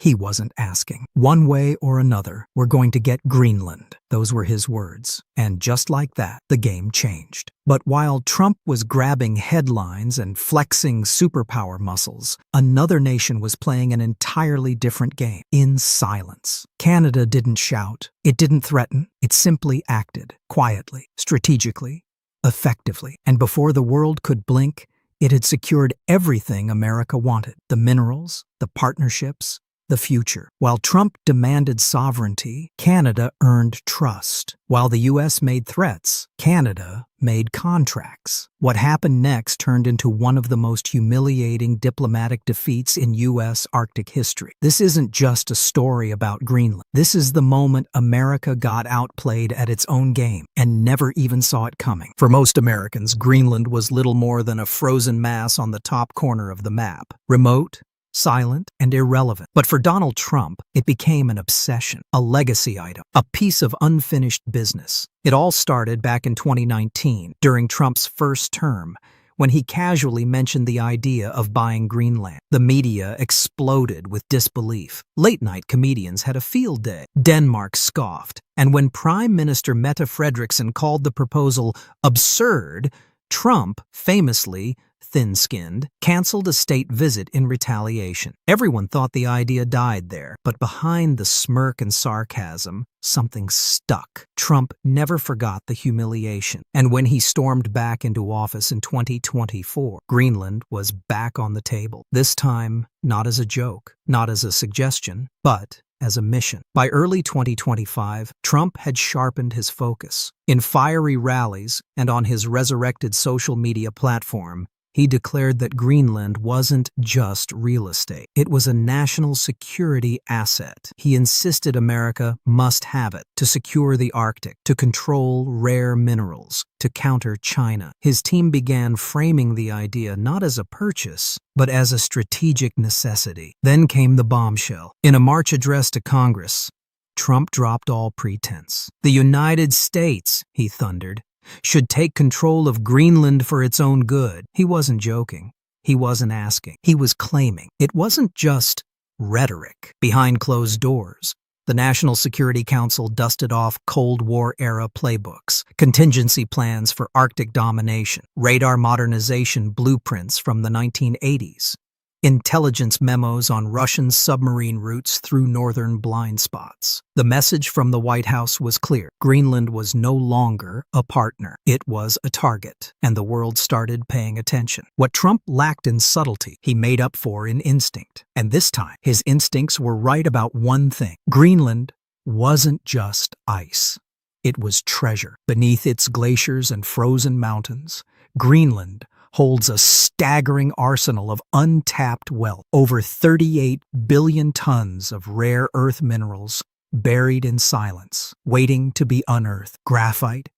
He wasn't asking. One way or another, we're going to get Greenland. Those were his words. And just like that, the game changed. But while Trump was grabbing headlines and flexing superpower muscles, another nation was playing an entirely different game, in silence. Canada didn't shout. It didn't threaten. It simply acted, quietly, strategically, effectively. And before the world could blink, it had secured everything America wanted: the minerals, the partnerships, the future. While Trump demanded sovereignty, Canada earned trust. While the U.S. made threats, Canada made contracts. What happened next turned into one of the most humiliating diplomatic defeats in U.S. Arctic history. This isn't just a story about Greenland. This is the moment America got outplayed at its own game and never even saw it coming. For most Americans, Greenland was little more than a frozen mass on the top corner of the map. Remote, silent, and irrelevant. But for Donald Trump, it became an obsession, a legacy item, a piece of unfinished business. It all started back in 2019, during Trump's first term, when he casually mentioned the idea of buying Greenland. The media exploded with disbelief. Late-night comedians had a field day. Denmark scoffed. And when Prime Minister Mette Frederiksen called the proposal absurd, Trump, famously thin-skinned, canceled a state visit in retaliation. Everyone thought the idea died there, but behind the smirk and sarcasm, something stuck. Trump never forgot the humiliation, and when he stormed back into office in 2024, Greenland was back on the table. This time, not as a joke, not as a suggestion, but as a mission. By early 2025, Trump had sharpened his focus. In fiery rallies and on his resurrected social media platform, he declared that Greenland wasn't just real estate. It was a national security asset. He insisted America must have it to secure the Arctic, to control rare minerals, to counter China. His team began framing the idea not as a purchase, but as a strategic necessity. Then came the bombshell. In a March address to Congress, Trump dropped all pretense. The United States, he thundered, should take control of Greenland for its own good. He wasn't joking. He wasn't asking. He was claiming. It wasn't just rhetoric. Behind closed doors, the National Security Council dusted off Cold War-era playbooks, contingency plans for Arctic domination, radar modernization blueprints from the 1980s, intelligence memos on Russian submarine routes through northern blind spots. The message from the White House was clear. Greenland was no longer a partner. It was a target, and the world started paying attention. What Trump lacked in subtlety, he made up for in instinct. And this time, his instincts were right about one thing. Greenland wasn't just ice. It was treasure. Beneath its glaciers and frozen mountains, Greenland holds a staggering arsenal of untapped wealth. Over 38 billion tons of rare earth minerals buried in silence, waiting to be unearthed. Graphite,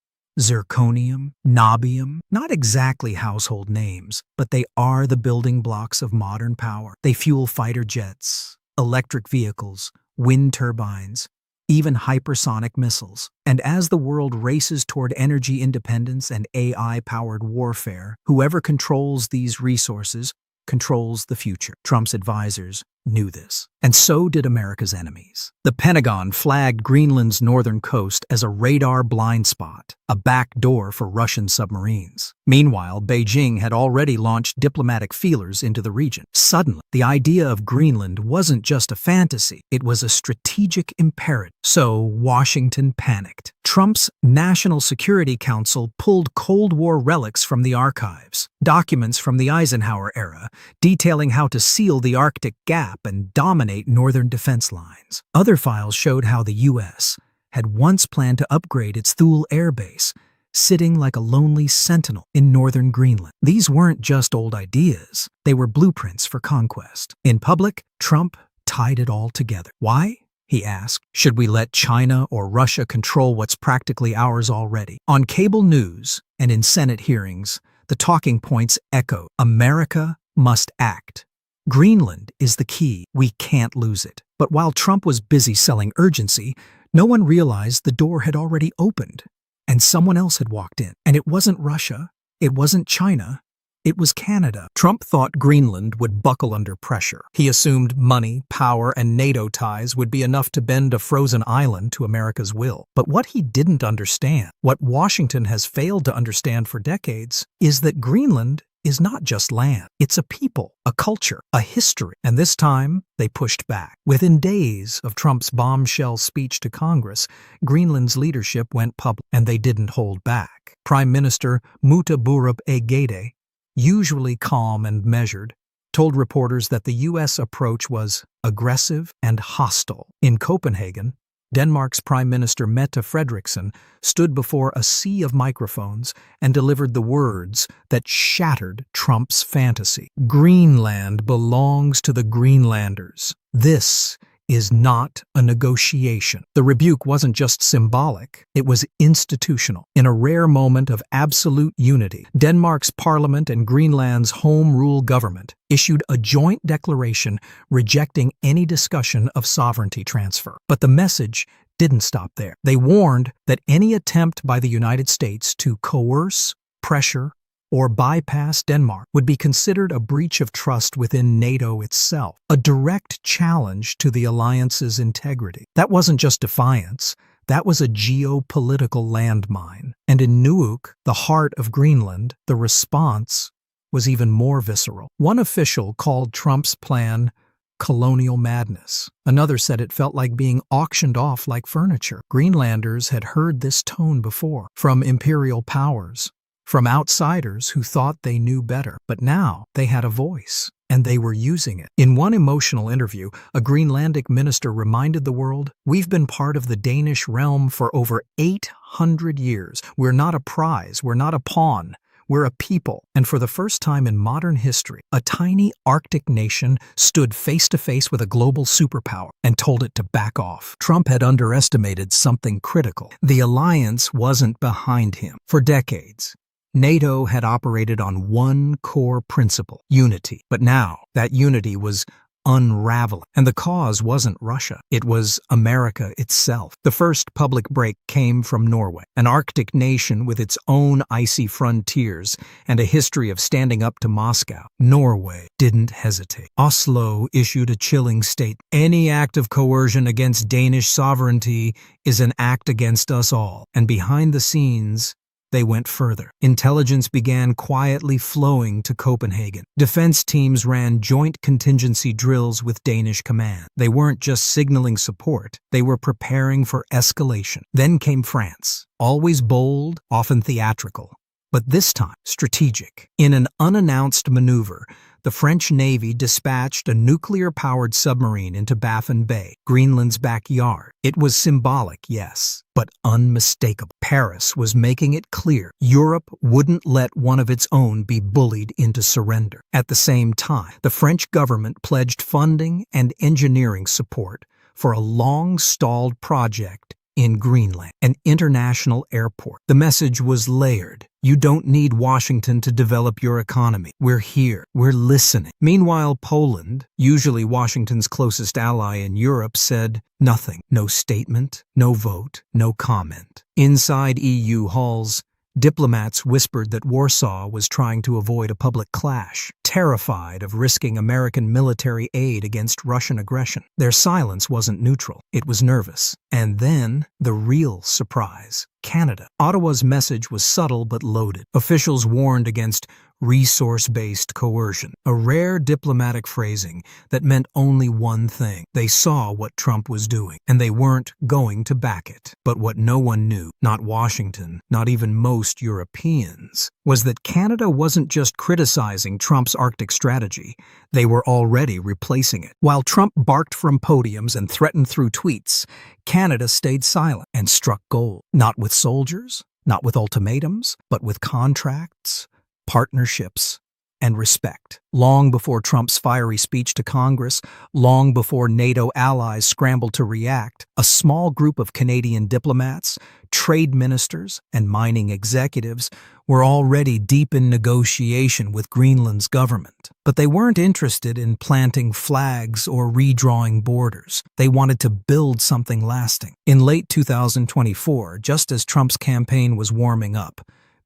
zirconium, niobium, not exactly household names, but they are the building blocks of modern power. They fuel fighter jets, electric vehicles, wind turbines, even hypersonic missiles. And as the world races toward energy independence and AI-powered warfare, whoever controls these resources controls the future. Trump's advisors knew this, and so did America's enemies. The Pentagon flagged Greenland's northern coast as a radar blind spot, a back door for Russian submarines. Meanwhile, Beijing had already launched diplomatic feelers into the region. Suddenly, the idea of Greenland wasn't just a fantasy, it was a strategic imperative. So Washington panicked. Trump's National Security Council pulled Cold War relics from the archives, documents from the Eisenhower era, detailing how to seal the Arctic gap and dominate northern defense lines. Other files showed how the U.S. had once planned to upgrade its Thule air base, sitting like a lonely sentinel in northern Greenland. These weren't just old ideas, they were blueprints for conquest. In public, Trump tied it all together. Why? He asked. Should we let China or Russia control what's practically ours already? On cable news and in Senate hearings, the talking points echoed. America must act. Greenland is the key. We can't lose it. But while Trump was busy selling urgency, no one realized the door had already opened, and someone else had walked in. And it wasn't Russia, it wasn't China, It was Canada. Trump thought Greenland would buckle under pressure. He assumed money, power, and NATO ties would be enough to bend a frozen island to America's will. But what he didn't understand, what Washington has failed to understand for decades, is that Greenland is not just land. It's a people, a culture, a history. And this time, they pushed back. Within days of Trump's bombshell speech to Congress, Greenland's leadership went public, and they didn't hold back. Prime Minister Muttaburub Egede, usually calm and measured, told reporters that the U.S. approach was aggressive and hostile. In Copenhagen, Denmark's Prime Minister Mette Frederiksen stood before a sea of microphones and delivered the words that shattered Trump's fantasy. Greenland belongs to the Greenlanders. This is not a negotiation. The rebuke wasn't just symbolic, it was institutional. In a rare moment of absolute unity, Denmark's parliament and Greenland's home rule government issued a joint declaration rejecting any discussion of sovereignty transfer. But the message didn't stop there. They warned that any attempt by the United States to coerce, pressure, or bypass Denmark would be considered a breach of trust within NATO itself, a direct challenge to the alliance's integrity. That wasn't just defiance, that was a geopolitical landmine. And in Nuuk, the heart of Greenland, the response was even more visceral. One official called Trump's plan colonial madness. Another said it felt like being auctioned off like furniture. Greenlanders had heard this tone before, from imperial powers, from outsiders who thought they knew better. But now they had a voice, and they were using it. In one emotional interview, a Greenlandic minister reminded the world, "We've been part of the Danish realm for over 800 years. We're not a prize, we're not a pawn. We're a people." And for the first time in modern history, a tiny Arctic nation stood face to face with a global superpower and told it to back off. Trump had underestimated something critical. The alliance wasn't behind him. For decades, NATO had operated on one core principle, unity. But now, that unity was unraveling. And the cause wasn't Russia. It was America itself. The first public break came from Norway, an Arctic nation with its own icy frontiers and a history of standing up to Moscow. Norway didn't hesitate. Oslo issued a chilling statement. "Any act of coercion against Danish sovereignty is an act against us all." And behind the scenes, they went further. Intelligence began quietly flowing to Copenhagen. Defense teams ran joint contingency drills with Danish command. They weren't just signaling support, they were preparing for escalation. Then came France, always bold, often theatrical, but this time strategic. In an unannounced maneuver, the French Navy dispatched a nuclear-powered submarine into Baffin Bay, Greenland's backyard. It was symbolic, yes, but unmistakable. Paris was making it clear Europe wouldn't let one of its own be bullied into surrender. At the same time, the French government pledged funding and engineering support for a long-stalled project in Greenland, an international airport. The message was layered. You don't need Washington to develop your economy. We're here. We're listening. Meanwhile, Poland, usually Washington's closest ally in Europe, said nothing. No statement, no vote, no comment. Inside EU halls, diplomats whispered that Warsaw was trying to avoid a public clash, terrified of risking American military aid against Russian aggression. Their silence wasn't neutral, it was nervous. And then, the real surprise. Canada. Ottawa's message was subtle but loaded. Officials warned against resource-based coercion, a rare diplomatic phrasing that meant only one thing. They saw what Trump was doing, and they weren't going to back it. But what no one knew, not Washington, not even most Europeans, was that Canada wasn't just criticizing Trump's Arctic strategy, they were already replacing it. While Trump barked from podiums and threatened through tweets, Canada stayed silent and struck gold. Not with soldiers, not with ultimatums, but with contracts, partnerships, and respect. Long before Trump's fiery speech to Congress, long before NATO allies scrambled to react, a small group of Canadian diplomats, trade ministers, and mining executives were already deep in negotiation with Greenland's government. But they weren't interested in planting flags or redrawing borders. They wanted to build something lasting. In late 2024, just as Trump's campaign was warming up,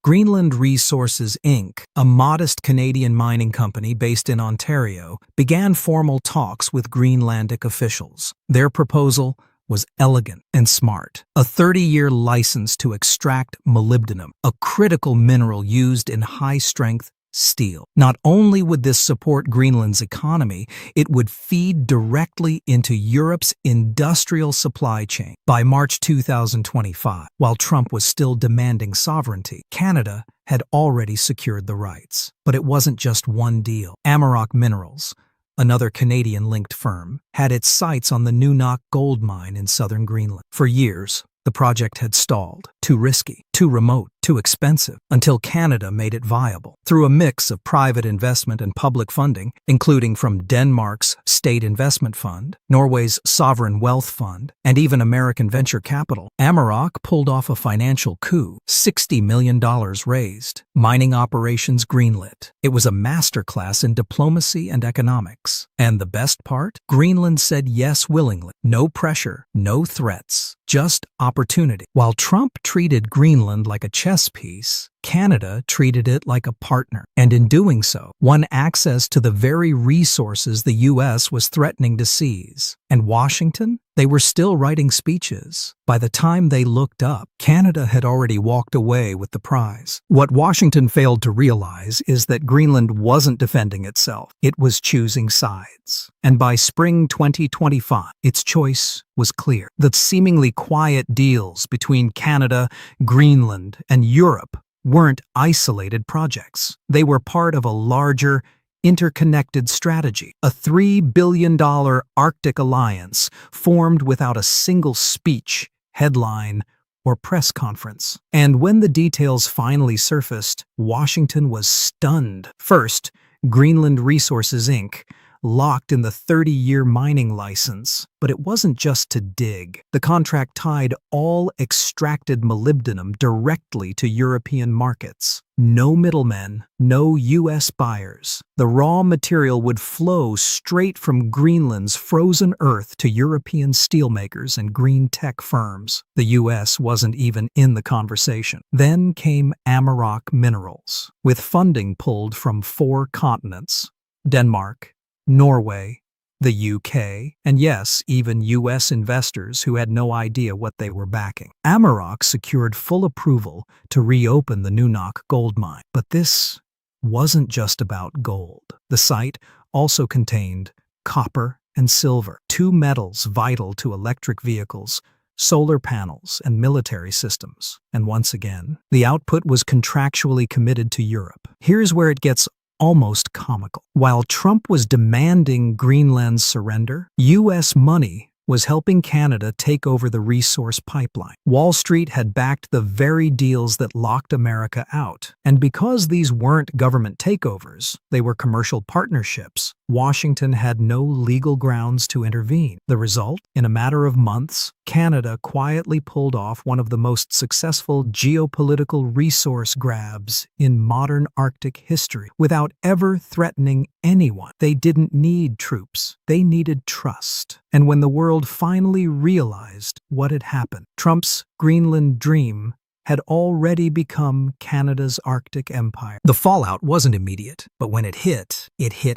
Greenland Resources Inc., a modest Canadian mining company based in Ontario, began formal talks with Greenlandic officials. Their proposal was elegant and smart. A 30-year license to extract molybdenum, a critical mineral used in high-strength steel. Not only would this support Greenland's economy, it would feed directly into Europe's industrial supply chain. By March 2025, while Trump was still demanding sovereignty, Canada had already secured the rights. But it wasn't just one deal. Amaroq Minerals, another Canadian-linked firm, had its sights on the Nunok gold mine in southern Greenland. For years, the project had stalled. Too risky, too remote, too expensive, until Canada made it viable. Through a mix of private investment and public funding, including from Denmark's State Investment Fund, Norway's Sovereign Wealth Fund, and even American venture capital, Amaroq pulled off a financial coup, $60 million raised. Mining Operations Greenlit. It was a masterclass in diplomacy and economics. And the best part? Greenland said yes willingly. No pressure, no threats, just opportunity. While Trump treated Greenland like a chess piece, Canada treated it like a partner, and in doing so, won access to the very resources the U.S. was threatening to seize. And Washington? They were still writing speeches. By the time they looked up, Canada had already walked away with the prize. What Washington failed to realize is that Greenland wasn't defending itself. It was choosing sides. And by spring 2025, its choice was clear. The seemingly quiet deals between Canada, Greenland, and Europe weren't isolated projects. They were part of a larger, interconnected strategy, a $3 billion Arctic alliance formed without a single speech, headline, or press conference. And when the details finally surfaced, Washington was stunned. First, Greenland Resources Inc. locked in the 30-year mining license, but it wasn't just to dig. The contract tied all extracted molybdenum directly to European markets. No middlemen, no U.S. buyers. The raw material would flow straight from Greenland's frozen earth to European steelmakers and green tech firms. The U.S. wasn't even in the conversation. Then came Amaroq Minerals, with funding pulled from 4 continents: Denmark, Norway, the UK, and yes, even US investors who had no idea what they were backing. Amaroq secured full approval to reopen the Nunok gold mine. But this wasn't just about gold. The site also contained copper and silver, 2 metals vital to electric vehicles, solar panels, and military systems. And once again, the output was contractually committed to Europe. Here's where it gets almost comical. While Trump was demanding Greenland's surrender, U.S. money was helping Canada take over the resource pipeline. Wall Street had backed the very deals that locked America out. And because these weren't government takeovers, they were commercial partnerships, Washington had no legal grounds to intervene. The result? In a matter of months, Canada quietly pulled off one of the most successful geopolitical resource grabs in modern Arctic history, without ever threatening anyone. They didn't need troops. They needed trust. And when the world finally realized what had happened, Trump's Greenland dream had already become Canada's Arctic empire. The fallout wasn't immediate, but when it hit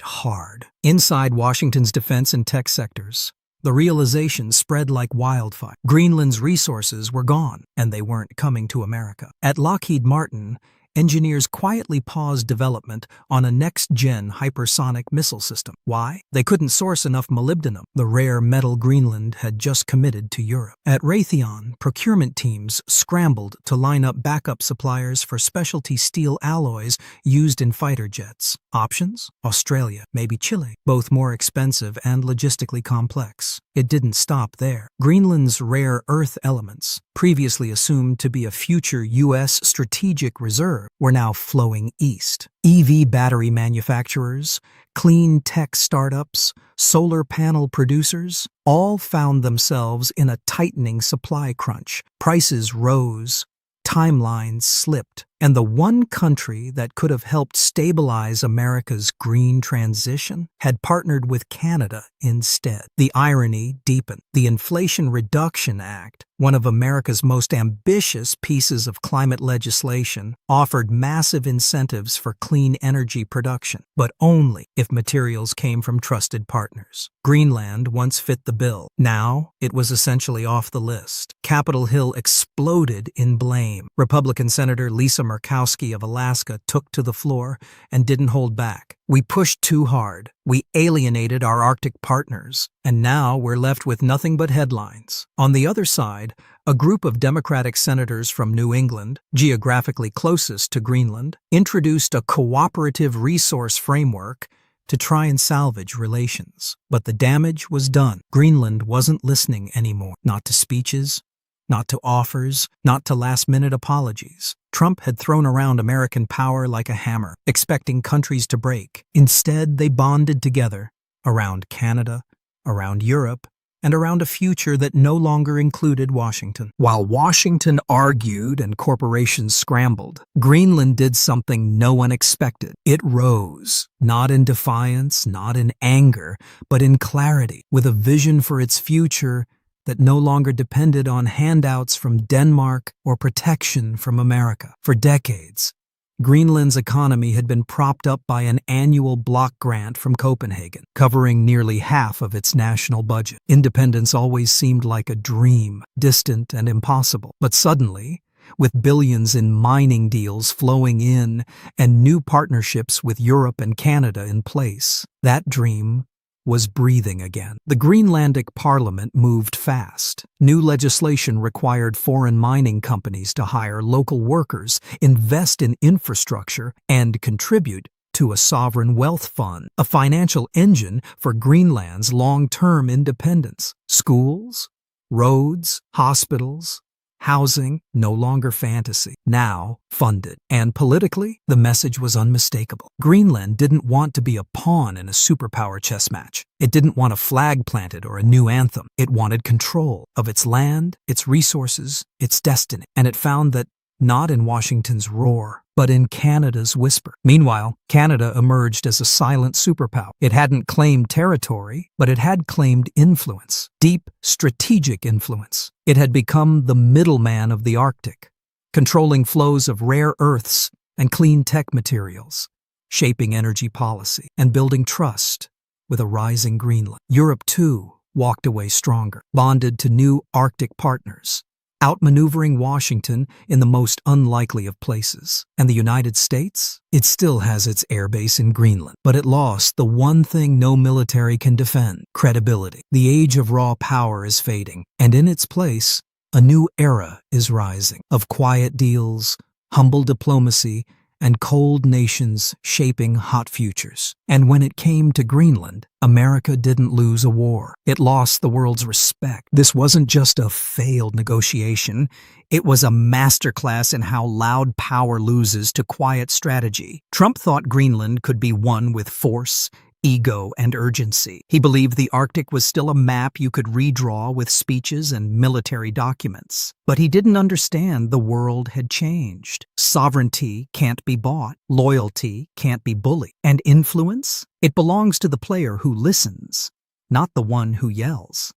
hard. Inside Washington's defense and tech sectors, the realization spread like wildfire. Greenland's resources were gone, and they weren't coming to America. At Lockheed Martin, engineers quietly paused development on a next-gen hypersonic missile system. Why? They couldn't source enough molybdenum, the rare metal Greenland had just committed to Europe. At Raytheon, procurement teams scrambled to line up backup suppliers for specialty steel alloys used in fighter jets. Options? Australia, maybe Chile, both more expensive and logistically complex. It didn't stop there. Greenland's rare earth elements, previously assumed to be a future U.S. strategic reserve, were now flowing east. EV battery manufacturers, clean tech startups, solar panel producers, all found themselves in a tightening supply crunch. Prices rose, timelines slipped, and the one country that could have helped stabilize America's green transition had partnered with Canada instead. The irony deepened. The Inflation Reduction Act, one of America's most ambitious pieces of climate legislation, offered massive incentives for clean energy production, but only if materials came from trusted partners. Greenland once fit the bill. Now, it was essentially off the list. Capitol Hill exploded in blame. Republican Senator Lisa Murkowski of Alaska took to the floor and didn't hold back. We pushed too hard. We alienated our Arctic partners, and now we're left with nothing but headlines. On the other side, a group of Democratic senators from New England, geographically closest to Greenland, introduced a cooperative resource framework to try and salvage relations. But the damage was done. Greenland wasn't listening anymore, not to speeches, not to offers, not to last-minute apologies. Trump had thrown around American power like a hammer, expecting countries to break. Instead, they bonded together around Canada, around Europe, and around a future that no longer included Washington. While Washington argued and corporations scrambled, Greenland did something no one expected. It rose, not in defiance, not in anger, but in clarity, with a vision for its future that no longer depended on handouts from Denmark or protection from America. For decades, Greenland's economy had been propped up by an annual block grant from Copenhagen, covering nearly half of its national budget. Independence always seemed like a dream, distant and impossible. But suddenly, with billions in mining deals flowing in and new partnerships with Europe and Canada in place, that dream was breathing again. The Greenlandic Parliament moved fast. New legislation required foreign mining companies to hire local workers, invest in infrastructure, and contribute to a sovereign wealth fund, a financial engine for Greenland's long-term independence. Schools, roads, hospitals, housing, no longer fantasy, now funded. And politically, the message was unmistakable. Greenland didn't want to be a pawn in a superpower chess match. It didn't want a flag planted or a new anthem. It wanted control of its land, its resources, its destiny. And it found that not in Washington's roar, but in Canada's whisper. Meanwhile, Canada emerged as a silent superpower. It hadn't claimed territory, but it had claimed influence, deep strategic influence. It had become the middleman of the Arctic, controlling flows of rare earths and clean tech materials, shaping energy policy, and building trust with a rising Greenland. Europe, too, walked away stronger, bonded to new Arctic partners, outmaneuvering Washington in the most unlikely of places. And the United States? It still has its airbase in Greenland, but it lost the one thing no military can defend: credibility. The age of raw power is fading, and in its place, a new era is rising, of quiet deals, humble diplomacy, and cold nations shaping hot futures. And when it came to Greenland, America didn't lose a war. It lost the world's respect. This wasn't just a failed negotiation. It was a masterclass in how loud power loses to quiet strategy. Trump thought Greenland could be won with force, ego, and urgency. He believed the Arctic was still a map you could redraw with speeches and military documents. But he didn't understand the world had changed. Sovereignty can't be bought. Loyalty can't be bullied. And influence? It belongs to the player who listens, not the one who yells.